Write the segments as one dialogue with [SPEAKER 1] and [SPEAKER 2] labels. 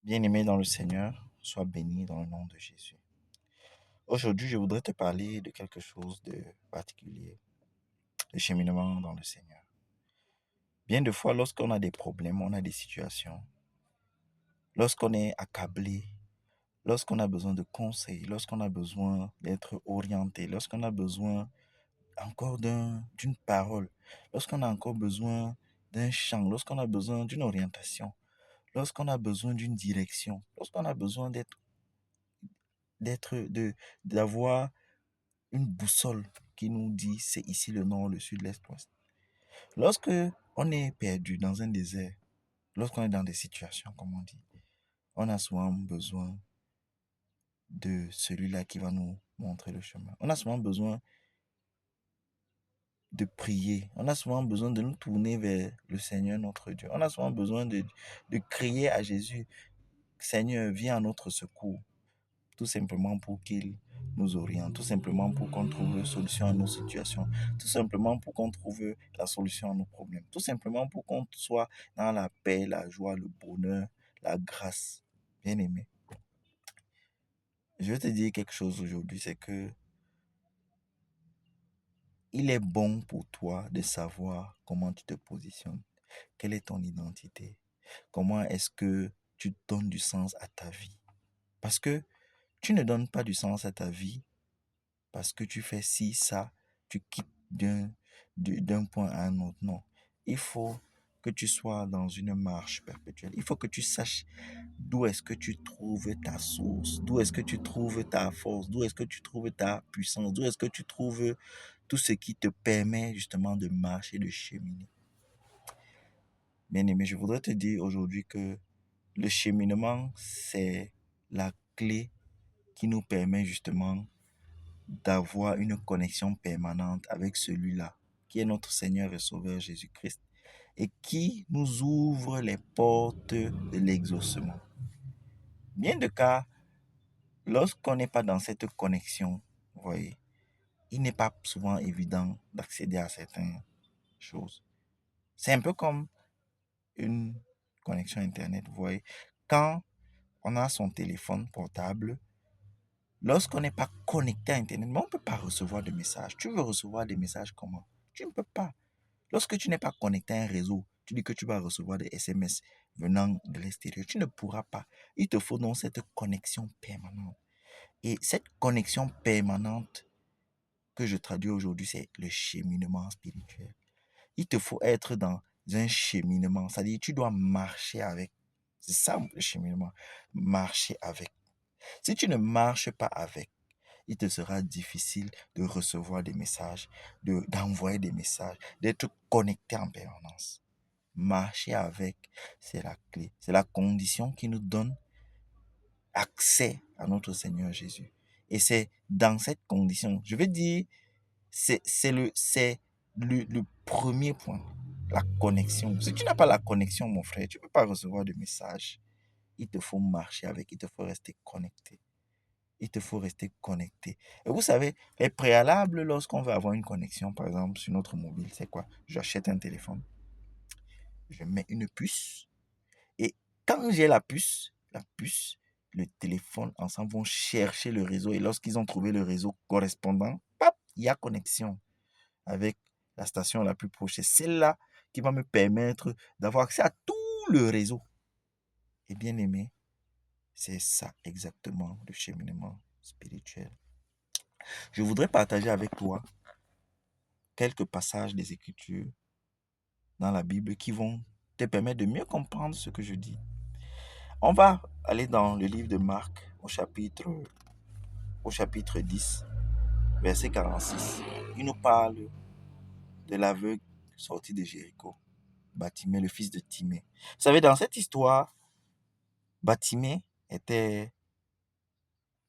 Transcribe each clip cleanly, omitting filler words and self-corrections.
[SPEAKER 1] Bien-aimé dans le Seigneur, sois béni dans le nom de Jésus. Aujourd'hui, je voudrais te parler de quelque chose de particulier, le cheminement dans le Seigneur. Bien de fois, lorsqu'on a des problèmes, on a des situations, lorsqu'on est accablé, lorsqu'on a besoin de conseils, lorsqu'on a besoin d'être orienté, lorsqu'on a besoin encore d'une parole, lorsqu'on a encore besoin d'un chant, lorsqu'on a besoin d'une orientation, lorsqu'on a besoin d'une direction, lorsqu'on a besoin d'avoir une boussole qui nous dit c'est ici le nord, le sud, l'est, l'ouest. Lorsque on est perdu dans un désert, lorsqu'on est dans des situations, comme on dit, on a souvent besoin de celui-là qui va nous montrer le chemin. On a souvent besoin de prier. On a souvent besoin de nous tourner vers le Seigneur notre Dieu. On a souvent besoin de crier à Jésus, Seigneur, viens à notre secours. Tout simplement pour qu'il nous oriente, tout simplement pour qu'on trouve solution à nos situations, tout simplement pour qu'on trouve la solution à nos problèmes, tout simplement pour qu'on soit dans la paix, la joie, le bonheur, la grâce. Bien aimé, je vais te dire quelque chose aujourd'hui, c'est que il est bon pour toi de savoir comment tu te positionnes, quelle est ton identité, comment est-ce que tu donnes du sens à ta vie. Parce que tu ne donnes pas du sens à ta vie parce que tu fais ci, ça, tu quittes d'un point à un autre. Non. Il faut que tu sois dans une marche perpétuelle. Il faut que tu saches d'où est-ce que tu trouves ta source, d'où est-ce que tu trouves ta force, d'où est-ce que tu trouves ta puissance, d'où est-ce que tu trouves tout ce qui te permet justement de marcher, de cheminer. Bien aimé, je voudrais te dire aujourd'hui que le cheminement, c'est la clé qui nous permet justement d'avoir une connexion permanente avec celui-là, qui est notre Seigneur et Sauveur Jésus-Christ, et qui nous ouvre les portes de l'exaucement. Bien de cas, lorsqu'on n'est pas dans cette connexion, vous voyez, il n'est pas souvent évident d'accéder à certaines choses. C'est un peu comme une connexion Internet, vous voyez. Quand on a son téléphone portable, lorsqu'on n'est pas connecté à Internet, mais on ne peut pas recevoir de messages. Tu veux recevoir des messages comment? Tu ne peux pas. Lorsque tu n'es pas connecté à un réseau, tu dis que tu vas recevoir des SMS venant de l'extérieur. Tu ne pourras pas. Il te faut donc cette connexion permanente. Et cette connexion permanente que je traduis aujourd'hui, c'est le cheminement spirituel. Il te faut être dans un cheminement. C'est-à-dire, tu dois marcher avec. C'est ça le cheminement. Marcher avec. Si tu ne marches pas avec, il te sera difficile de recevoir des messages, d'envoyer des messages, d'être connecté en permanence. Marcher avec, c'est la clé. C'est la condition qui nous donne accès à notre Seigneur Jésus. Et c'est dans cette condition, je veux dire, c'est le premier point, la connexion. Si tu n'as pas la connexion, mon frère, tu ne peux pas recevoir de messages. Il te faut marcher avec, il te faut rester connecté. Il te faut rester connecté. Et vous savez, les préalables lorsqu'on veut avoir une connexion, par exemple, sur notre mobile, c'est quoi? J'achète un téléphone, je mets une puce, et quand j'ai la puce, le téléphone, ensemble, vont chercher le réseau, et lorsqu'ils ont trouvé le réseau correspondant, pap, il y a connexion avec la station la plus proche. C'est celle-là qui va me permettre d'avoir accès à tout le réseau. Et bien aimé, c'est ça exactement le cheminement spirituel. Je voudrais partager avec toi quelques passages des Écritures dans la Bible qui vont te permettre de mieux comprendre ce que je dis. On va aller dans le livre de Marc au chapitre 10, verset 46. Il nous parle de l'aveugle sorti de Jéricho, Bartimée, le fils de Timée. Vous savez, dans cette histoire, Bartimée était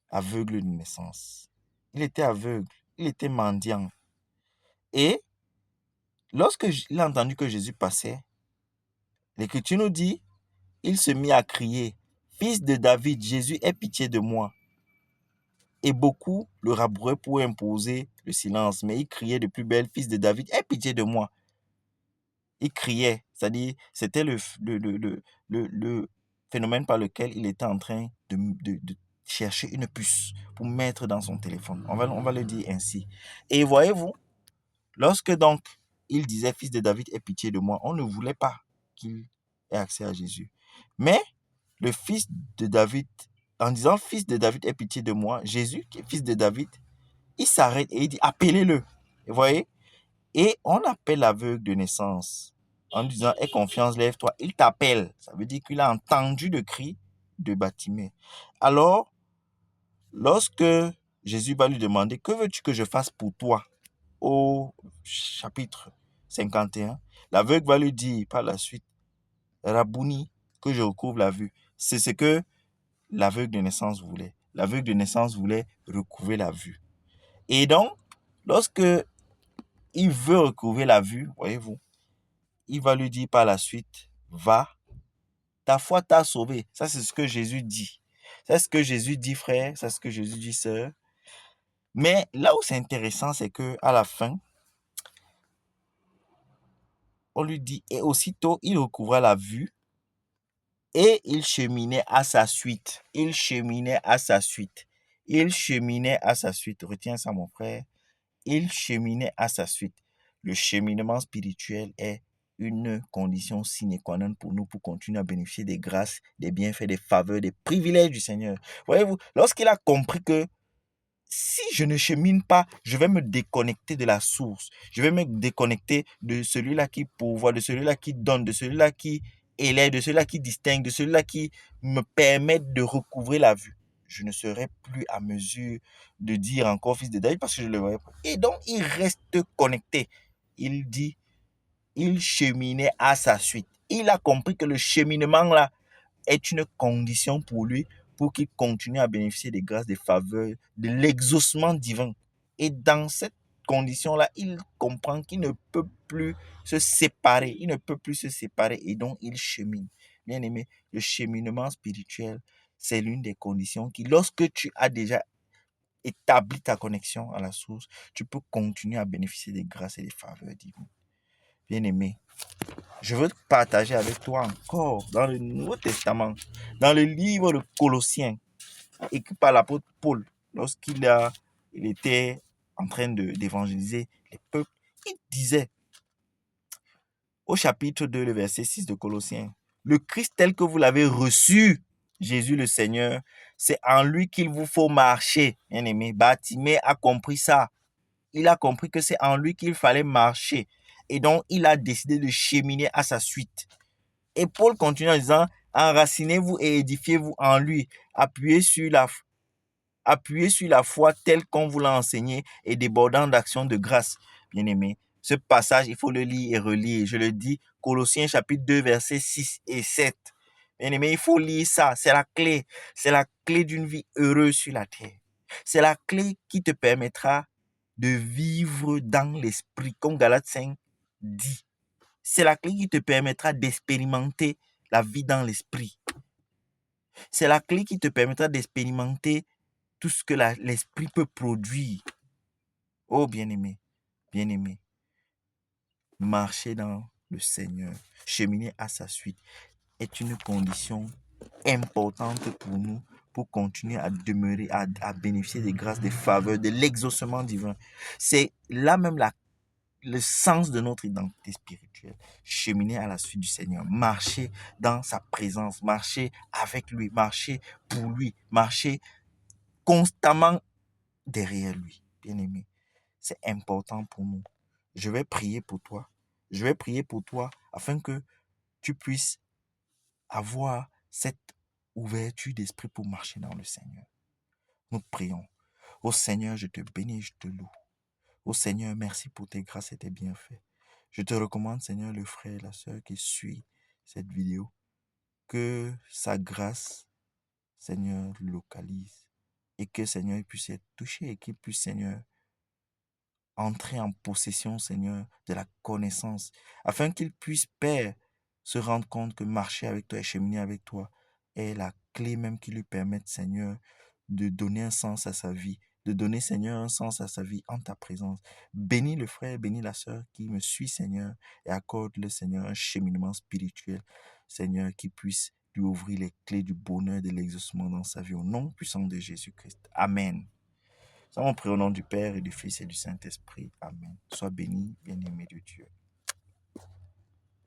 [SPEAKER 1] aveugle de naissance. Il était aveugle, il était mendiant. Et lorsque il a entendu que Jésus passait, l'Écriture nous dit, il se mit à crier, Fils de David, Jésus, aie pitié de moi. Et beaucoup le rabrouaient pour imposer le silence, mais il criait de plus belle, Fils de David, aie pitié de moi. Il criait, c'est-à-dire, c'était le phénomène par lequel il était en train de chercher une puce pour mettre dans son téléphone. On va le dire ainsi. Et voyez-vous, lorsque donc il disait, fils de David, aie pitié de moi, on ne voulait pas qu'il ait accès à Jésus. Mais le fils de David, en disant, fils de David, aie pitié de moi, Jésus, qui est fils de David, il s'arrête et il dit, appelez-le. Vous voyez? Et on appelle l'aveugle de naissance en disant, aie confiance, lève-toi. Il t'appelle. Ça veut dire qu'il a entendu le cri de Bartimée. Alors, lorsque Jésus va lui demander, que veux-tu que je fasse pour toi? Au chapitre 51, l'aveugle va lui dire par la suite, Rabouni, que je recouvre la vue. C'est ce que l'aveugle de naissance voulait. L'aveugle de naissance voulait recouvrer la vue. Et donc, lorsque il veut recouvrer la vue, voyez-vous, il va lui dire par la suite, va, ta foi t'a sauvé. Ça, c'est ce que Jésus dit. C'est ce que Jésus dit, frère. C'est ce que Jésus dit, sœur. Mais là où c'est intéressant, c'est que à la fin, on lui dit, et aussitôt, il recouvra la vue et il cheminait à sa suite. Il cheminait à sa suite. Il cheminait à sa suite. Retiens ça, mon frère. Il cheminait à sa suite. Le cheminement spirituel est une condition sine qua non pour nous pour continuer à bénéficier des grâces, des bienfaits, des faveurs, des privilèges du Seigneur. Voyez-vous, lorsqu'il a compris que si je ne chemine pas, je vais me déconnecter de la source. Je vais me déconnecter de celui-là qui pourvoit, de celui-là qui donne, de celui-là qui élève, de celui-là qui distingue, de celui-là qui me permet de recouvrer la vue. Je ne serai plus à mesure de dire encore fils de David parce que je le vois. Et donc, il reste connecté. Il dit, il cheminait à sa suite. Il a compris que le cheminement là est une condition pour lui pour qu'il continue à bénéficier des grâces, des faveurs, de l'exaucement divin. Et dans cette condition-là, il comprend qu'il ne peut plus se séparer. Il ne peut plus se séparer et donc il chemine. Bien aimé, le cheminement spirituel, c'est l'une des conditions qui, lorsque tu as déjà établi ta connexion à la source, tu peux continuer à bénéficier des grâces et des faveurs divines. Bien aimé, je veux partager avec toi encore dans le Nouveau Testament, dans le livre de Colossiens, écrit par l'apôtre Paul, lorsqu'il était en train d'évangéliser les peuples, il disait au chapitre 2, le verset 6 de Colossiens, le Christ tel que vous l'avez reçu, Jésus le Seigneur, c'est en lui qu'il vous faut marcher. Bien aimé, Bartimée a compris ça. Il a compris que c'est en lui qu'il fallait marcher. Et donc, il a décidé de cheminer à sa suite. Et Paul continue en disant, enracinez-vous et édifiez-vous en lui, appuyez sur la foi telle qu'on vous l'a enseigné et débordant d'actions de grâce. Bien-aimé, ce passage, il faut le lire et relire. Je le dis, Colossiens chapitre 2, versets 6 et 7. Bien-aimé, il faut lire ça. C'est la clé. C'est la clé d'une vie heureuse sur la terre. C'est la clé qui te permettra de vivre dans l'esprit, comme Galates 5 dit. C'est la clé qui te permettra d'expérimenter la vie dans l'esprit. C'est la clé qui te permettra d'expérimenter tout ce que l'esprit peut produire. Oh bien-aimé, bien-aimé, marcher dans le Seigneur, cheminer à sa suite est une condition importante pour nous pour continuer à demeurer, à bénéficier des grâces, des faveurs, de l'exaucement divin. C'est là même le sens de notre identité spirituelle. Cheminer à la suite du Seigneur, marcher dans sa présence, marcher avec lui, marcher pour lui, marcher constamment derrière lui. Bien-aimé, c'est important pour nous. Je vais prier pour toi. Je vais prier pour toi afin que tu puisses avoir cette ouverture d'esprit pour marcher dans le Seigneur. Nous prions. Ô Seigneur, je te bénis, je te loue. Ô Seigneur, merci pour tes grâces et tes bienfaits. Je te recommande, Seigneur, le frère et la sœur qui suit cette vidéo, que sa grâce, Seigneur, le localise et que, Seigneur, il puisse être touché et qu'il puisse, Seigneur, entrer en possession, Seigneur, de la connaissance, afin qu'il puisse, Père, se rendre compte que marcher avec toi et cheminer avec toi est la clé même qui lui permette, Seigneur, de donner un sens à sa vie, de donner, Seigneur, un sens à sa vie en ta présence. Bénis le frère, bénis la sœur qui me suit, Seigneur, et accorde-le, Seigneur, un cheminement spirituel, Seigneur, qui puisse lui ouvrir les clés du bonheur, de l'exaucement dans sa vie au nom puissant de Jésus-Christ. Amen. Nous avons prié au nom du Père et du Fils et du Saint-Esprit. Amen. Sois béni, bien-aimé de Dieu.